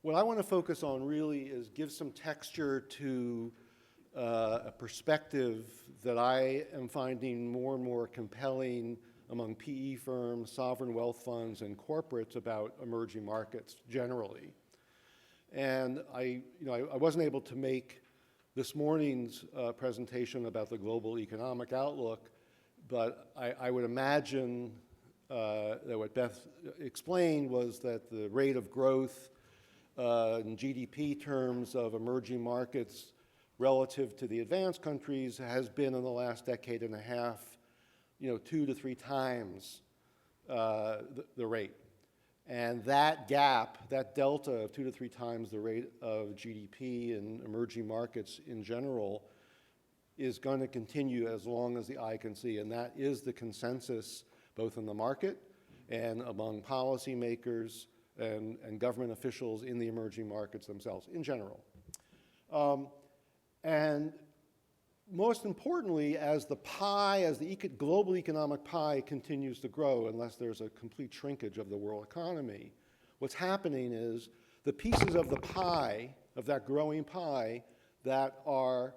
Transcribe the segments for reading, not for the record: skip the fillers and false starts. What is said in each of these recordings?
what I want to focus on really is give some texture to a perspective that I am finding more and more compelling among PE firms, sovereign wealth funds, and corporates about emerging markets generally. And I wasn't able to make this morning's presentation about the global economic outlook, but I would imagine that what Beth explained was that the rate of growth in GDP terms of emerging markets relative to the advanced countries has been in the last decade and a half, 2 to 3 times the rate. And that gap, that delta of 2 to 3 times the rate of GDP in emerging markets in general is going to continue as long as the eye can see. And that is the consensus both in the market and among policymakers and government officials in the emerging markets themselves in general. And most importantly, as the pie, as the global economic pie continues to grow, unless there's a complete shrinkage of the world economy, what's happening is the pieces of the pie, of that growing pie, that are,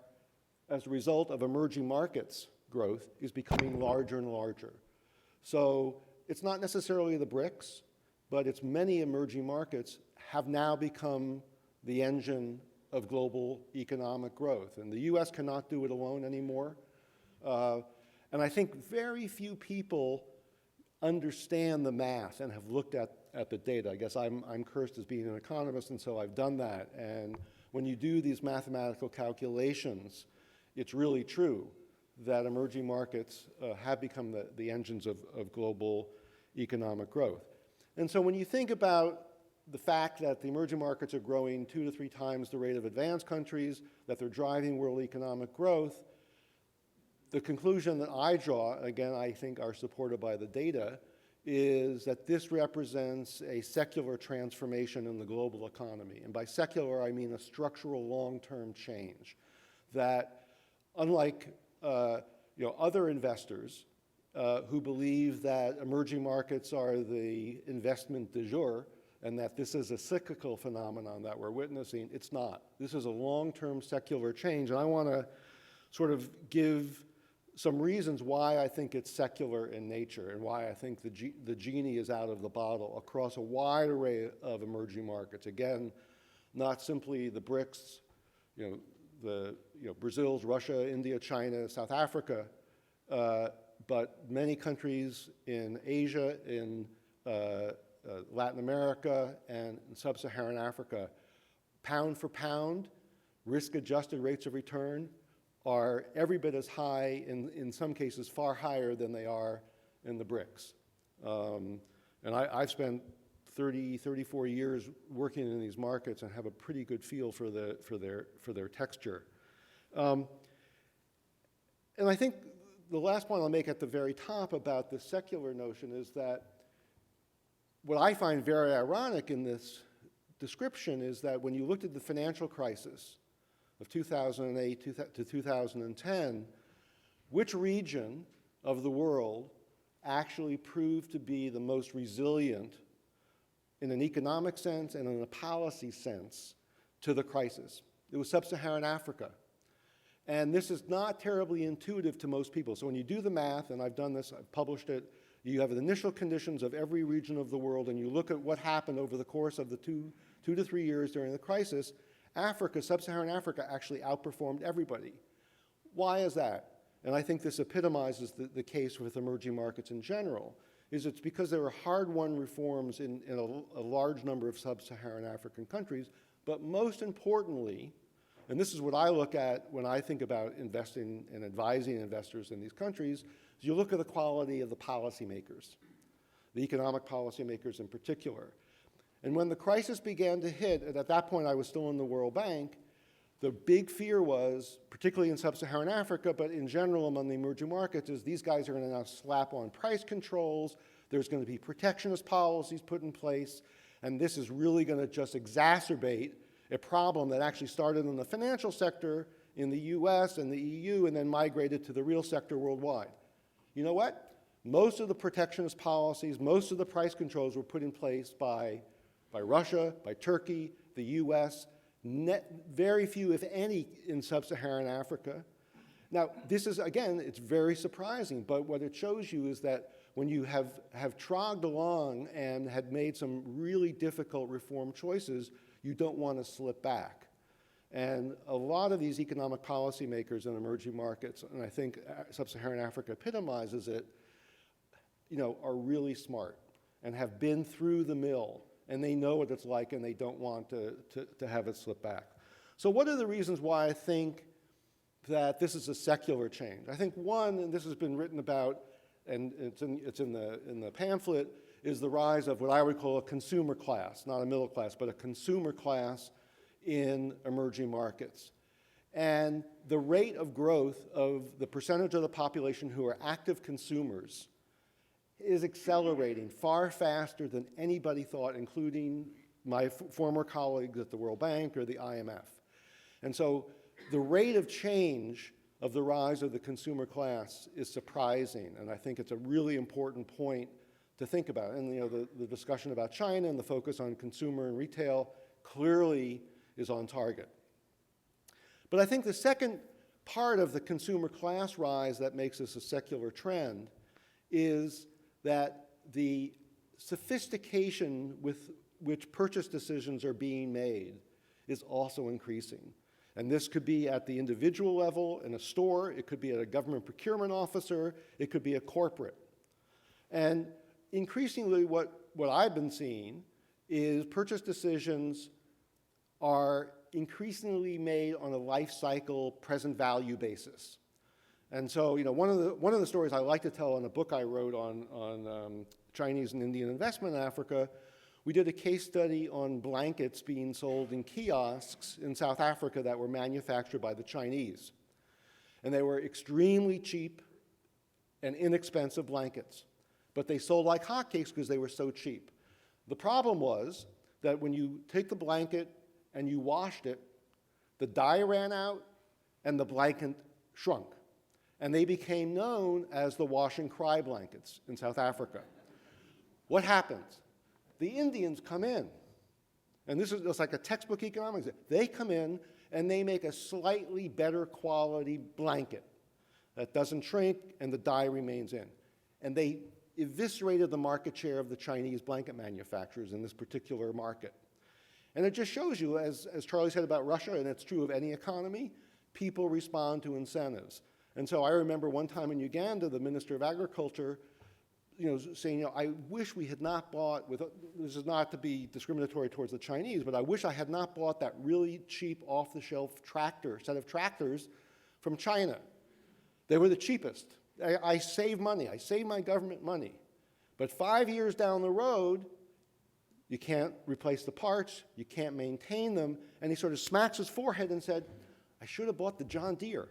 as a result of emerging markets growth, is becoming larger and larger. So it's not necessarily the BRICS, but it's many emerging markets have now become the engine of global economic growth. And the US cannot do it alone anymore. And I think very few people understand the math and have looked at the data. I guess I'm cursed as being an economist, and so I've done that. And when you do these mathematical calculations, it's really true that emerging markets have become the engines of global economic growth. And so when you think about the fact that the emerging markets are growing 2 to 3 times the rate of advanced countries, that they're driving world economic growth, the conclusion that I draw, again, I think are supported by the data, is that this represents a secular transformation in the global economy. And by secular, I mean a structural long-term change. That unlike other investors who believe that emerging markets are the investment du jour, and that this is a cyclical phenomenon that we're witnessing, it's not. This is a long-term secular change, and I want to sort of give some reasons why I think it's secular in nature and why I think the genie is out of the bottle across a wide array of emerging markets. Again, not simply the BRICS, Brazil's, Russia, India, China, South Africa, but many countries in Asia, in Latin America, and in sub-Saharan Africa. Pound for pound, risk-adjusted rates of return are every bit as high, in some cases far higher than they are in the BRICS. And I've spent 34 years working in these markets and have a pretty good feel for their texture. And I think the last point I'll make at the very top about the secular notion is that what I find very ironic in this description is that when you looked at the financial crisis of 2008 to 2010, which region of the world actually proved to be the most resilient in an economic sense and in a policy sense to the crisis? It was sub-Saharan Africa. And this is not terribly intuitive to most people. So when you do the math, and I've done this, I've published it, you have the initial conditions of every region of the world, and you look at what happened over the course of the two to 3 years during the crisis, Africa, sub-Saharan Africa, actually outperformed everybody. Why is that? And I think this epitomizes the case with emerging markets in general, is it's because there are hard-won reforms in a large number of sub-Saharan African countries, but most importantly, and this is what I look at when I think about investing and advising investors in these countries, is you look at the quality of the policymakers, the economic policymakers in particular. And when the crisis began to hit, and at that point I was still in the World Bank, the big fear was, particularly in sub-Saharan Africa, but in general among the emerging markets, is these guys are going to now slap on price controls, there's going to be protectionist policies put in place, and this is really going to just exacerbate a problem that actually started in the financial sector in the US and the EU and then migrated to the real sector worldwide. You know what? Most of the protectionist policies, most of the price controls were put in place by Russia, by Turkey. the US, very few, if any, in sub-Saharan Africa. Now, this is, again, it's very surprising, but what it shows you is that when you have trogged along and had made some really difficult reform choices, you don't want to slip back. And a lot of these economic policymakers in emerging markets, and I think sub-Saharan Africa epitomizes it, are really smart and have been through the mill, and they know what it's like, and they don't want to have it slip back. So what are the reasons why I think that this is a secular change? I think one, and this has been written about, and it's in the pamphlet, is the rise of what I would call a consumer class, not a middle class, but a consumer class in emerging markets. And the rate of growth of the percentage of the population who are active consumers is accelerating far faster than anybody thought, including my former colleagues at the World Bank or the IMF. And so the rate of change of the rise of the consumer class is surprising, and I think it's a really important point to think about. And the discussion about China and the focus on consumer and retail clearly is on target. But I think the second part of the consumer class rise that makes this a secular trend is that the sophistication with which purchase decisions are being made is also increasing. And this could be at the individual level in a store, it could be at a government procurement officer, it could be a corporate. And increasingly what I've been seeing is purchase decisions are increasingly made on a life cycle present value basis. And so, one of the stories I like to tell in a book I wrote on Chinese and Indian investment in Africa, we did a case study on blankets being sold in kiosks in South Africa that were manufactured by the Chinese. And they were extremely cheap and inexpensive blankets, but they sold like hotcakes because they were so cheap. The problem was that when you take the blanket and you washed it, the dye ran out and the blanket shrunk. And they became known as the wash and cry blankets in South Africa. What happens? The Indians come in, and this is just like a textbook economics. They come in and they make a slightly better quality blanket that doesn't shrink and the dye remains in. And they eviscerated the market share of the Chinese blanket manufacturers in this particular market. And it just shows you, as Charlie said about Russia, and it's true of any economy, people respond to incentives. And so I remember one time in Uganda, the Minister of Agriculture, saying, I wish we had not bought, this is not to be discriminatory towards the Chinese, but I wish I had not bought that really cheap off-the-shelf set of tractors from China. They were the cheapest. I saved money. I saved my government money. But 5 years down the road, you can't replace the parts, you can't maintain them, and he sort of smacks his forehead and said, I should have bought the John Deere.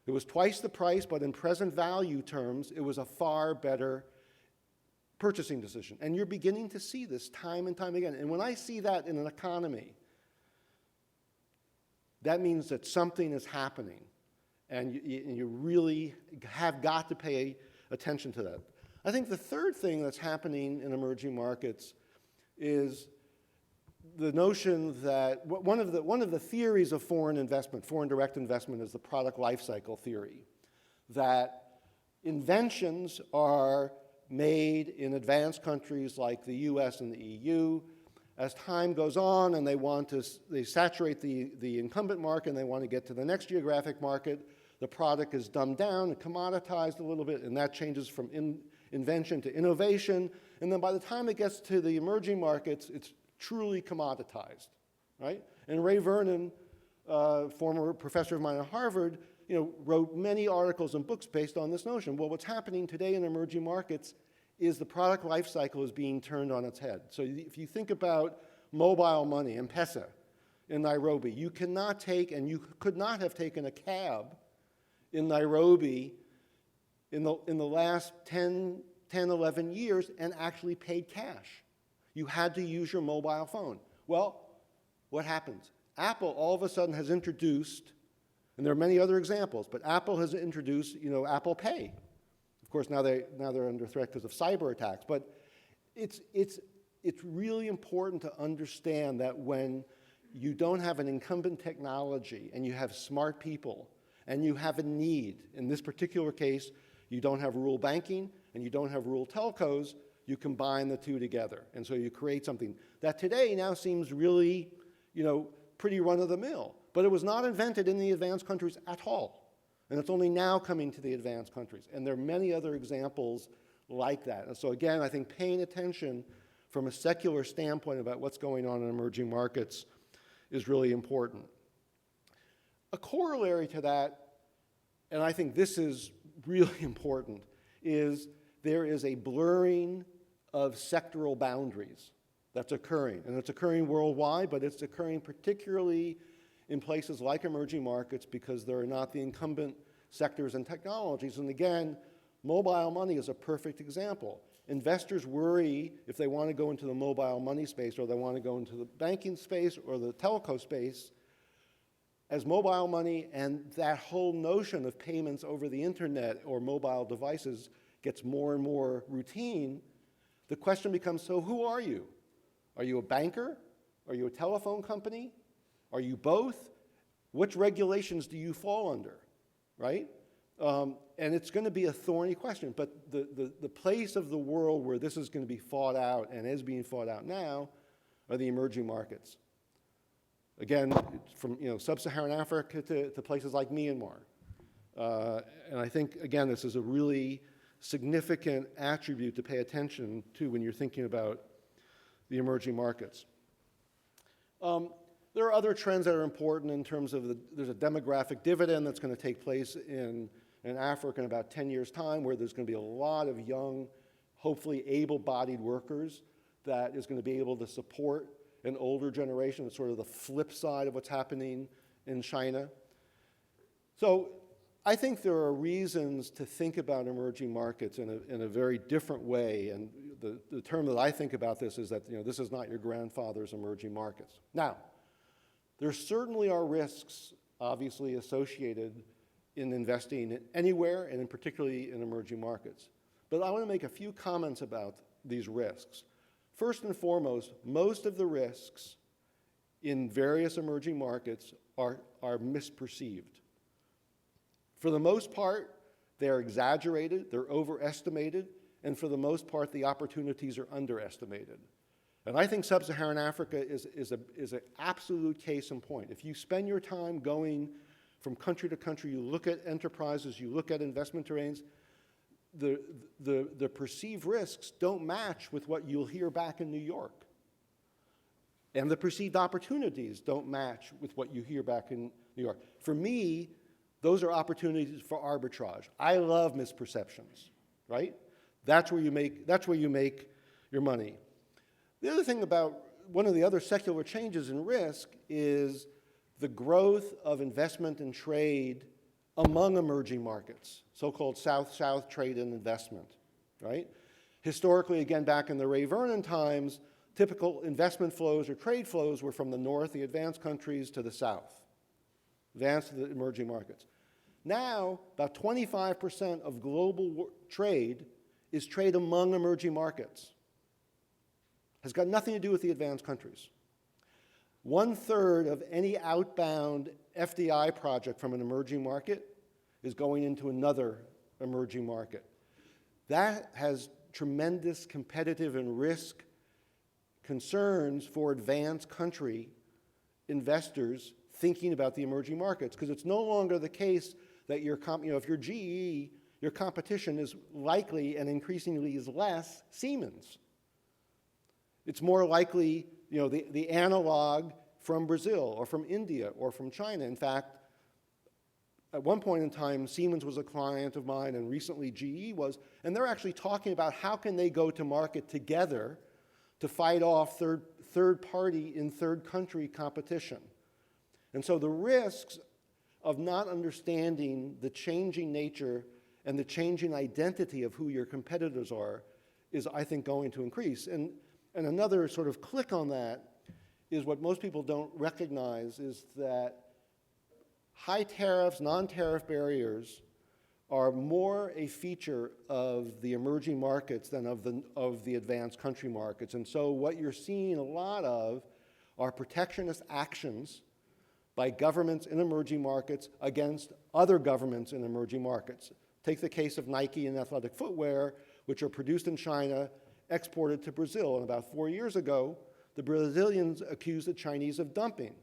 It was twice the price, but in present value terms, it was a far better purchasing decision. And you're beginning to see this time and time again. And when I see that in an economy, that means that something is happening. And you really have got to pay attention to that. I think the third thing that's happening in emerging markets is the notion that one of the theories of foreign investment, foreign direct investment, is the product life cycle theory, that inventions are made in advanced countries like the US and the EU. As time goes on and they saturate the incumbent market and they want to get to the next geographic market, the product is dumbed down and commoditized a little bit, and that changes from invention to innovation. And then by the time it gets to the emerging markets, it's truly commoditized, right? And Ray Vernon, former professor of mine at Harvard, wrote many articles and books based on this notion. Well, what's happening today in emerging markets is the product life cycle is being turned on its head. So if you think about mobile money, M-Pesa, in Nairobi, you cannot take, and you could not have taken a cab in Nairobi in the last 10, 11 years and actually paid cash. You had to use your mobile phone. Well, what happens? Apple all of a sudden has introduced, and there are many other examples, but Apple has introduced, Apple Pay. Of course, now they're under threat because of cyber attacks, but it's it's really important to understand that when you don't have an incumbent technology and you have smart people and you have a need, in this particular case, you don't have rural banking and you don't have rural telcos, you combine the two together. And so you create something that today now seems really, pretty run-of-the-mill. But it was not invented in the advanced countries at all. And it's only now coming to the advanced countries. And there are many other examples like that. And so again, I think paying attention from a secular standpoint about what's going on in emerging markets is really important. A corollary to that, and I think this is really important, is there is a blurring of sectoral boundaries that's occurring. And it's occurring worldwide, but it's occurring particularly in places like emerging markets because there are not the incumbent sectors and technologies. And again, mobile money is a perfect example. Investors worry if they want to go into the mobile money space or they want to go into the banking space or the telco space, as mobile money and that whole notion of payments over the internet or mobile devices gets more and more routine, the question becomes, so who are you? Are you a banker? Are you a telephone company? Are you both? Which regulations do you fall under, right? And it's going to be a thorny question, but the place of the world where this is going to be fought out and is being fought out now are the emerging markets. Again, from sub-Saharan Africa to places like Myanmar. And I think, again, this is a really significant attribute to pay attention to when you're thinking about the emerging markets. There are other trends that are important in terms of there's a demographic dividend that's going to take place in Africa in about 10 years' time, where there's going to be a lot of young, hopefully able-bodied workers that is going to be able to support an older generation. It's sort of the flip side of what's happening in China. So I think there are reasons to think about emerging markets in a very different way. And the term that I think about this is that this is not your grandfather's emerging markets. Now, there certainly are risks, obviously, associated in investing anywhere, and in particularly in emerging markets. But I want to make a few comments about these risks. First and foremost, most of the risks in various emerging markets are misperceived. For the most part, they're exaggerated, they're overestimated, and for the most part, the opportunities are underestimated. And I think sub-Saharan Africa is an absolute case in point. If you spend your time going from country to country, you look at enterprises, you look at investment terrains, the perceived risks don't match with what you'll hear back in New York. And the perceived opportunities don't match with what you hear back in New York. For me, those are opportunities for arbitrage. I love misperceptions, right? That's where you make your money. The other thing about one of the other secular changes in risk is the growth of investment and trade among emerging markets, so-called South-South trade and investment, right? Historically, again, back in the Ray Vernon times, typical investment flows or trade flows were from the north, the advanced countries, to the south, advanced to the emerging markets. Now, about 25% of global trade is trade among emerging markets. Has got nothing to do with the advanced countries. 1/3 of any outbound FDI project from an emerging market is going into another emerging market. That has tremendous competitive and risk concerns for advanced country investors thinking about the emerging markets, because it's no longer the case that if you're GE, your competition is likely and increasingly is less Siemens. It's more likely, the analog from Brazil or from India or from China. In fact, at one point in time, Siemens was a client of mine, and recently GE was, and they're actually talking about how can they go to market together to fight off third party in third country competition. And so the risks of not understanding the changing nature and the changing identity of who your competitors are is, I think, going to increase. And another sort of click on that is what most people don't recognize is that high tariffs, non-tariff barriers are more a feature of the emerging markets than of the advanced country markets. And so what you're seeing a lot of are protectionist actions by governments in emerging markets against other governments in emerging markets. Take the case of Nike and athletic footwear, which are produced in China, exported to Brazil. And about 4 years ago, the Brazilians accused the Chinese of dumping.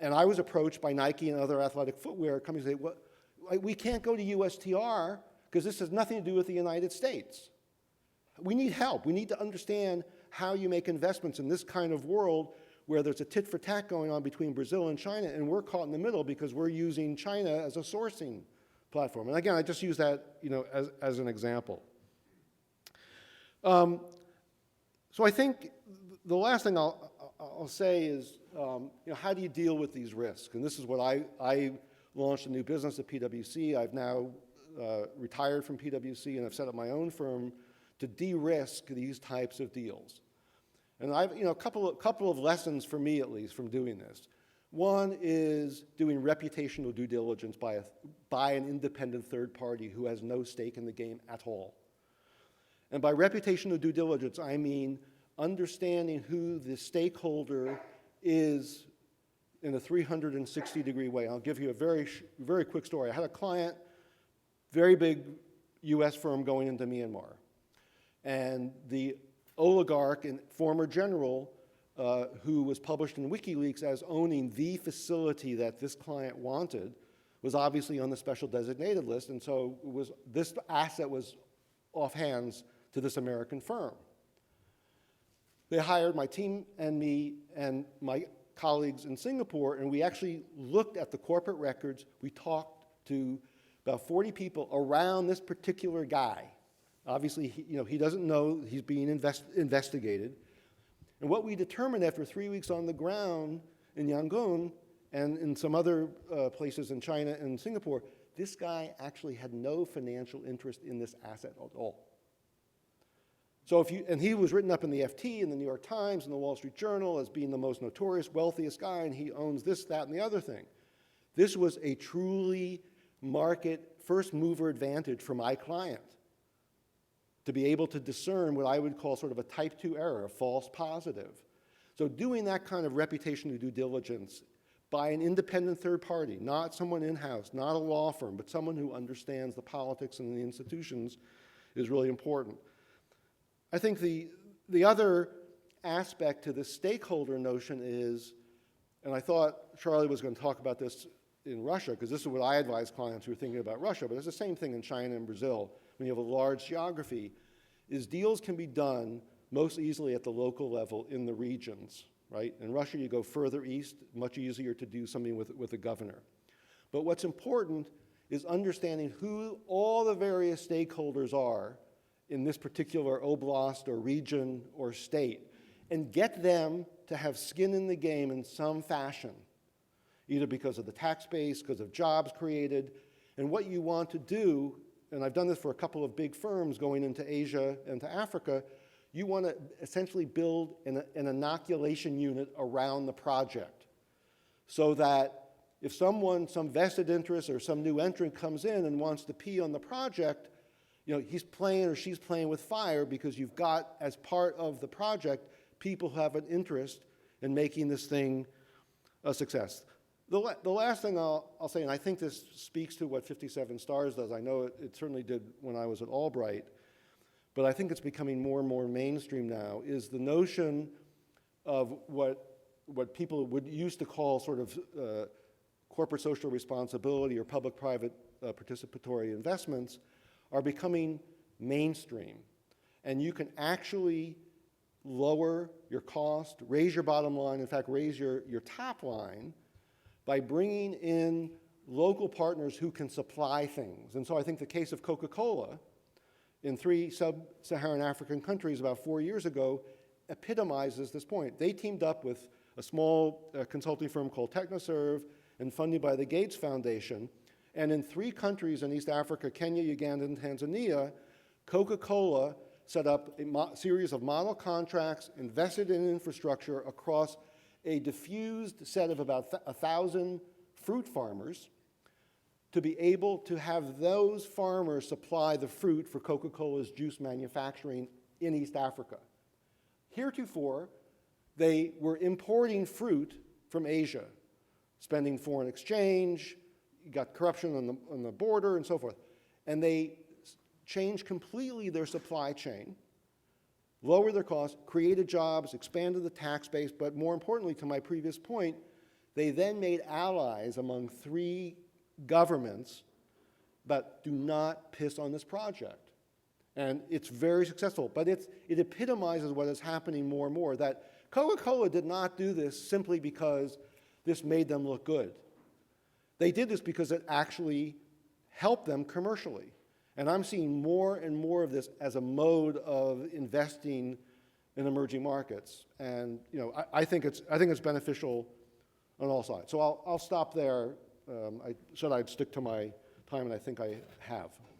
And I was approached by Nike and other athletic footwear companies and say, well, we can't go to USTR because this has nothing to do with the United States. We need help. We need to understand how you make investments in this kind of world where there's a tit for tat going on between Brazil and China, and we're caught in the middle because we're using China as a sourcing platform. And again, I just use that as an example. So I think the last thing I'll say is, how do you deal with these risks? And this is what I launched a new business at PwC. I've now retired from PwC and I've set up my own firm to de-risk these types of deals. And I've, a couple of lessons for me at least from doing this. One is doing reputational due diligence by an independent third party who has no stake in the game at all. And by reputational due diligence, I mean understanding who the stakeholder is in a 360-degree way. I'll give you a very quick story. I had a client, very big US firm going into Myanmar. And the oligarch and former general who was published in WikiLeaks as owning the facility that this client wanted was obviously on the special designated list, and so this asset was off hands to this American firm. They hired my team and me and my colleagues in Singapore, and we actually looked at the corporate records. We talked to about 40 people around this particular guy. Obviously, he doesn't know he's being investigated. And what we determined after 3 weeks on the ground in Yangon and in some other places in China and Singapore, this guy actually had no financial interest in this asset at all. So and he was written up in the FT and the New York Times and the Wall Street Journal as being the most notorious, wealthiest guy, and he owns this, that, and the other thing. This was a truly market first mover advantage for my client to be able to discern what I would call sort of a type 2 error, a false positive. So doing that kind of reputational due diligence by an independent third party, not someone in-house, not a law firm, but someone who understands the politics and the institutions is really important. I think the other aspect to this stakeholder notion is, and I thought Charlie was going to talk about this in Russia, because this is what I advise clients who are thinking about Russia, but it's the same thing in China and Brazil. When you have a large geography, is deals can be done most easily at the local level in the regions, right? In Russia, you go further east, much easier to do something with a governor. But what's important is understanding who all the various stakeholders are in this particular oblast or region or state, and get them to have skin in the game in some fashion, either because of the tax base, because of jobs created. And what you want to do, and I've done this for a couple of big firms going into Asia and to Africa, you want to essentially build an inoculation unit around the project so that if some vested interest or some new entrant comes in and wants to pee on the project, he's playing or she's playing with fire, because you've got, as part of the project, people who have an interest in making this thing a success. The last thing I'll say, and I think this speaks to what 57 Stars does. I know it certainly did when I was at Albright, but I think it's becoming more and more mainstream now, is the notion of what people would used to call sort of corporate social responsibility or public-private participatory investments are becoming mainstream. And you can actually lower your cost, raise your bottom line, in fact, raise your top line by bringing in local partners who can supply things. And so I think the case of Coca-Cola in 3 sub-Saharan African countries about 4 years ago epitomizes this point. They teamed up with a small consulting firm called Technoserve and funded by the Gates Foundation. And in 3 countries in East Africa, Kenya, Uganda, and Tanzania, Coca-Cola set up a series of model contracts, invested in infrastructure across a diffused set of about 1,000 fruit farmers, to be able to have those farmers supply the fruit for Coca-Cola's juice manufacturing in East Africa. Heretofore, they were importing fruit from Asia, spending foreign exchange, you got corruption on the border and so forth. And they changed completely their supply chain, lowered their costs, created jobs, expanded the tax base, but more importantly, to my previous point, they then made allies among 3 governments that do not piss on this project. And it's very successful, but it epitomizes what is happening more and more, that Coca-Cola did not do this simply because this made them look good. They did this because it actually helped them commercially. And I'm seeing more and more of this as a mode of investing in emerging markets. And I think it's beneficial on all sides. So I'll stop there. I said I'd stick to my time, and I think I have.